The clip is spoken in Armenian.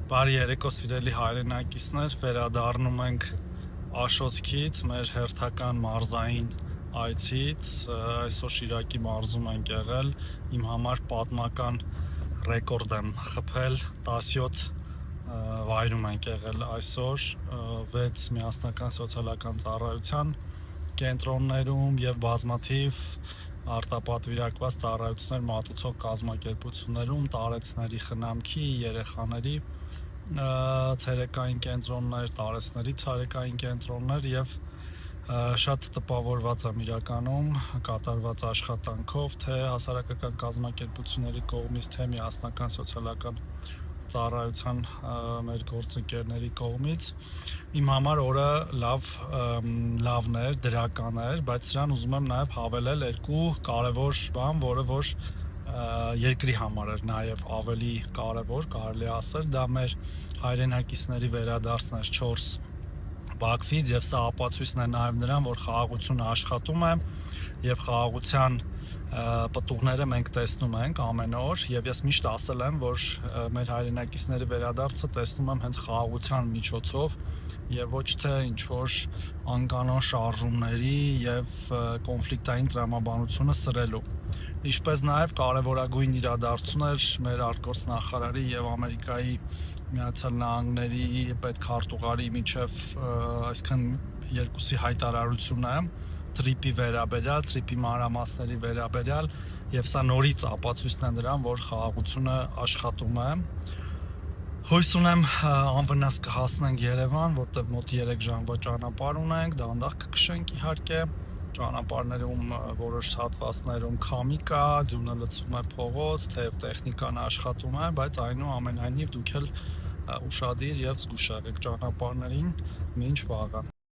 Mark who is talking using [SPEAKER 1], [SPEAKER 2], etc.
[SPEAKER 1] Բարի երեկո սիրելի հայրենակիցներ, վերադառնում ենք Աշոտքից, մեր հերթական մարզային այցից, այսօր Շիրակի մարզում ենք եղել, իմ համար պատմական ռեկորդ եմ խփել, 17 վայրում ենք եղել այսօր, 6 միասնական սոցիալական ծառայության կենտրոններում և բազմաթիվ արտապատվիրակված ծառայություններ մատուցող կազմակերպություններում, տարեցների խնամքի, երեխաների ցերեկային կենտրոններ, տարեցների ցերեկային կենտրոններ և շատ տպավորված եմ իրականում կատարված աշխատանքով, թե հասարակական կազմակերպությունների կողմից, թե միասնական սոցիալական ծառայության մեր գործընկերների կողմից։ Իմ համար օրը լավն էր, դրական էր, բայց սրան ուզում եմ նաև հավելել երկու կարևոր բան, որը որ երկրի համար էր նաև ավելի կարևոր, կարելի ասել, դա մեր հայրենակիցների վերադարձն էր 4 Բաքվից և սա ապացույցն է նաև նրան, որ խաղաղությունը աշխատում է և խաղաղության պտուղները մենք տեսնում ենք ամեն օր և ես միշտ ասել եմ, որ մեր հայրենակիցների վերադարձը տեսնում եմ հենց խաղաղության միջոցով և ոչ թե ինչ-որ անկանոն շարժումների և կոնֆլիկտային տրամաբանությունը սրելու։ Ինչպես նաև կարևորագույն իրադարձություն էր մեր արտգործնախարարի և Ամերիկայի Միացյալ Նահանգների պետքարտուղարի միջև այսքան երկուսի հայտարարությունը թրիպի վերաբերյալ, թրիպի մանրամասների վերաբերյալ և սա նորից ապացույցն է նրան, որ խաղաղությունը աշխատում է։ Հույս ունեմ անվնաս կհասնենք Երևան, որտեղ մոտ 3 ժամվա ճանապարհ ունենք, դանդաղ կքշենք իհարկե, ճանապարհներում որոշ հատվածներում քամի կա, ձյունը լցվում է փողոց, թեև տեխնիկան աշխատում է, բայց այնուամենայնիվ դուք էլ ուշադիր և զգուշ եղեք ճանապարհներին, մինչ վաղը։